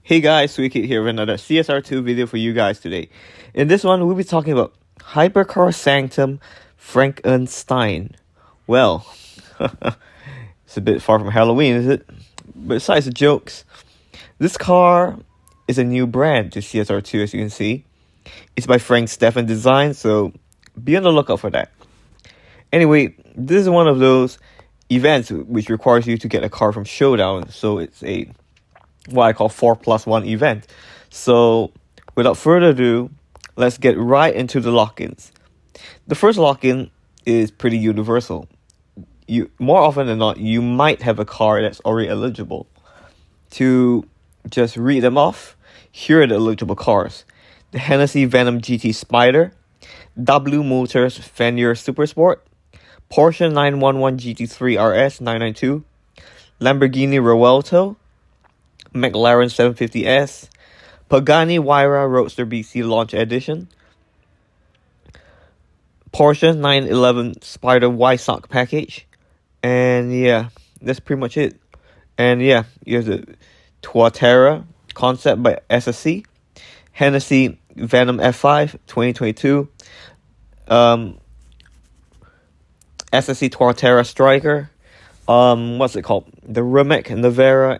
Hey guys, Sweetkid here with another CSR2 video for you guys today. In this one, we'll be talking about Hypercar Sanctum FrankNStein. Well, it's a bit far from Halloween, is it? Besides the jokes, this car is a new brand to CSR2, as you can see. It's by FrankNStein Design, so be on the lookout for that. Anyway, this is one of those events which requires you to get a car from Showdown, so it's a what I call 4+1 event. So without further ado, let's get right into the lock-ins. The first lock-in is pretty universal. You more often than not, you might have a car that's already eligible. To just read them off, here are the eligible cars: the Hennessy Venom GT Spider, W Motors Fenrir Supersport, Porsche 911 GT3 RS 992, Lamborghini Revuelto, McLaren 750S, Pagani Huayra Roadster BC Launch Edition, Porsche 911 Spider Y-Sock Package, and yeah, that's pretty much it. And yeah, you have the Tuatera Concept by SSC, Hennessy Venom F5 2022, SSC Tuatera Striker, what's it called? The Rimac Navara,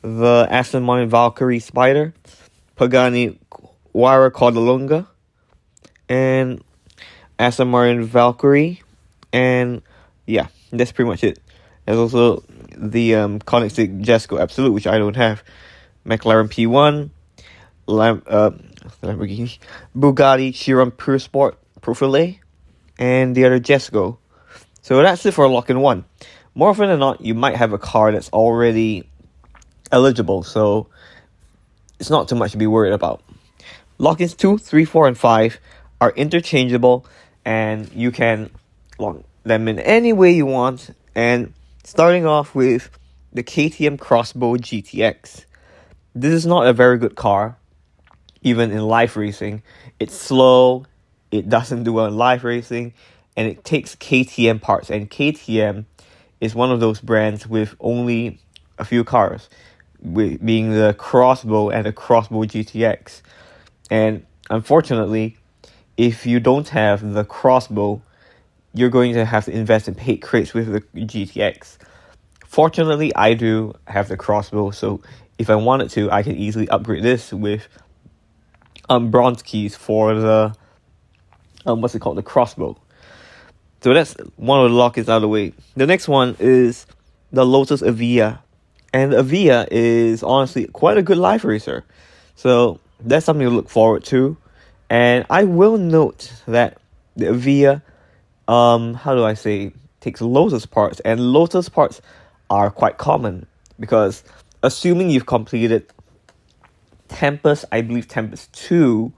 the Aston Martin Valkyrie Spider, Pagani Huayra Cordillunga, and Aston Martin Valkyrie, and yeah, that's pretty much it. There's also the Koenigsegg Jesko Absolute, which I don't have, McLaren P1, Lamborghini, Bugatti Chiron Pure Sport Profile, and the other Jesko. So that's it for lock-in 1. More often than not, you might have a car that's already eligible, so it's not too much to be worried about. Lock-ins 2, 3, 4, and 5 are interchangeable, and you can lock them in any way you want. And starting off with the KTM Crossbow GTX. This is not a very good car, even in live racing. It's slow, it doesn't do well in live racing, and it takes KTM parts. And KTM is one of those brands with only a few cars, being the Crossbow and the Crossbow GTX. And unfortunately, if you don't have the Crossbow, you're going to have to invest in paint crates with the GTX. Fortunately, I do have the Crossbow, so if I wanted to, I can easily upgrade this with bronze keys for the the Crossbow. So that's one of the lock-ins out of the way. The next one is the Lotus Evija. And the Evija is honestly quite a good live racer. So that's something to look forward to. And I will note that the Evija, takes Lotus parts. And Lotus parts are quite common, because assuming you've completed Tempest, I believe Tempest 2,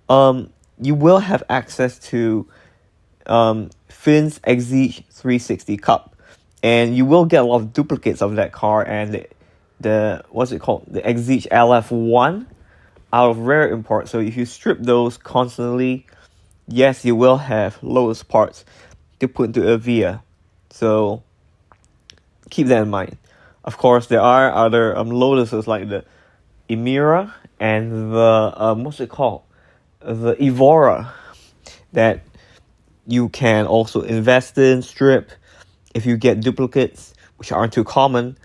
you will have access to Finn's Exige 360 Cup, and you will get a lot of duplicates of that car and the Exige LF1 out of rare import. So if you strip those constantly, yes, you will have Lotus parts to put into a Evija. So keep that in mind. Of course, there are other Lotuses like the Emira and the the Evora that you can also invest in, strip, if you get duplicates, which aren't too common,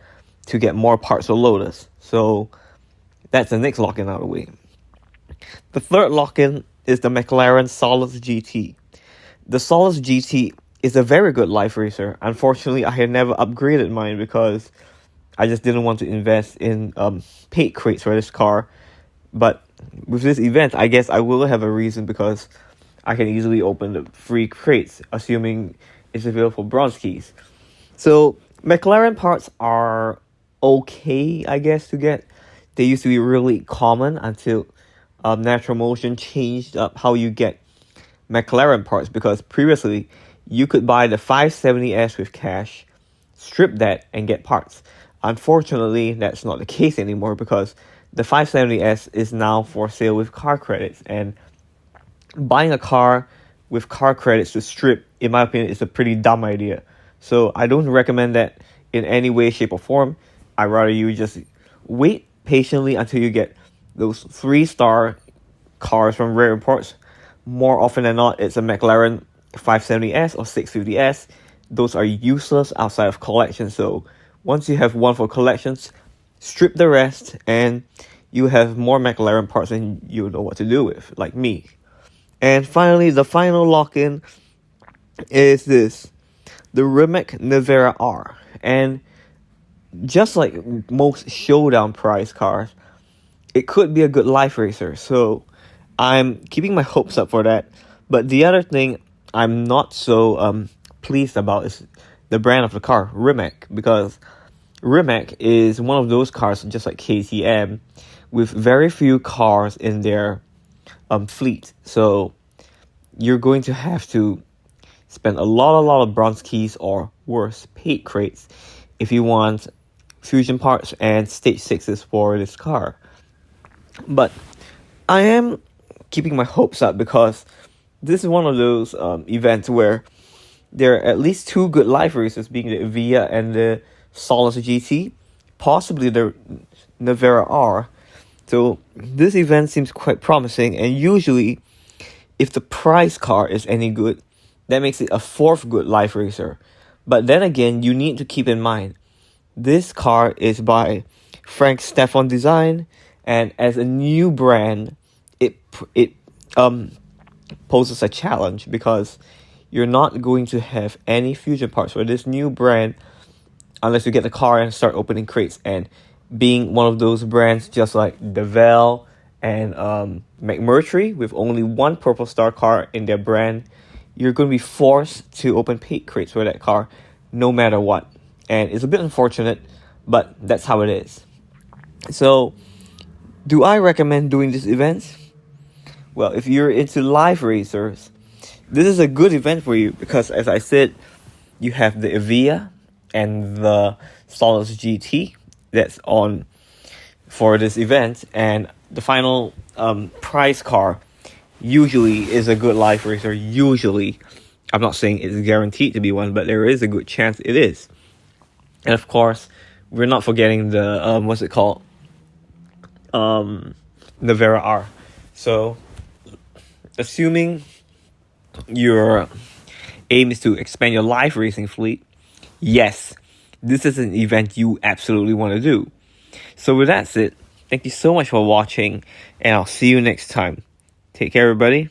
to get more parts of Lotus. So that's the next lock-in out of the way. The third lock-in is the McLaren Solus GT. The Solus GT is a very good life racer. Unfortunately, I had never upgraded mine because I just didn't want to invest in paint crates for this car. But with this event, I guess I will have a reason, because I can easily open the free crates, assuming it's available for bronze keys. So McLaren parts are okay, I guess, to get. They used to be really common until Natural Motion changed up how you get McLaren parts, because previously you could buy the 570S with cash, strip that, and get parts. Unfortunately, that's not the case anymore, because the 570S is now for sale with car credits, and buying a car with car credits to strip, in my opinion, is a pretty dumb idea. So I don't recommend that in any way, shape, or form. I'd rather you just wait patiently until you get those 3-star cars from rare imports. More often than not, it's a McLaren 570S or 650S. Those are useless outside of collection. So once you have one for collections, strip the rest and you have more McLaren parts than you know what to do with, like me. And finally, the final lock-in is this, the Rimac Nevera R. And just like most showdown prize cars, it could be a good life racer. So I'm keeping my hopes up for that. But the other thing I'm not so pleased about is the brand of the car, Rimac, because Rimac is one of those cars, just like KTM, with very few cars in their fleet. So you're going to have to spend a lot of bronze keys or worse, paint crates if you want fusion parts and stage 6s for this car. But I am keeping my hopes up because this is one of those events where there are at least 2 good life races, being the Evija and the Solus GT, possibly the Nevera R. So this event seems quite promising, and usually if the prize car is any good, that makes it a 4th good life racer. But then again, you need to keep in mind, this car is by FrankNStein Design, and as a new brand, it poses a challenge because you're not going to have any fusion parts for this new brand unless you get the car and start opening crates. And being one of those brands just like Devel and McMurtry with only one purple star car in their brand, you're going to be forced to open paint crates for that car no matter what. And it's a bit unfortunate, but that's how it is. So do I recommend doing this event? Well, if you're into live racers, this is a good event for you because, as I said, you have the Evija and the Solus GT that's on for this event, and the final prize car usually is a good live racer. Usually, I'm not saying it's guaranteed to be one, but there is a good chance it is. And of course, we're not forgetting the what's it called? Nevera R. So, assuming your aim is to expand your live racing fleet, yes, this is an event you absolutely want to do. So with that said, thank you so much for watching, and I'll see you next time. Take care, everybody.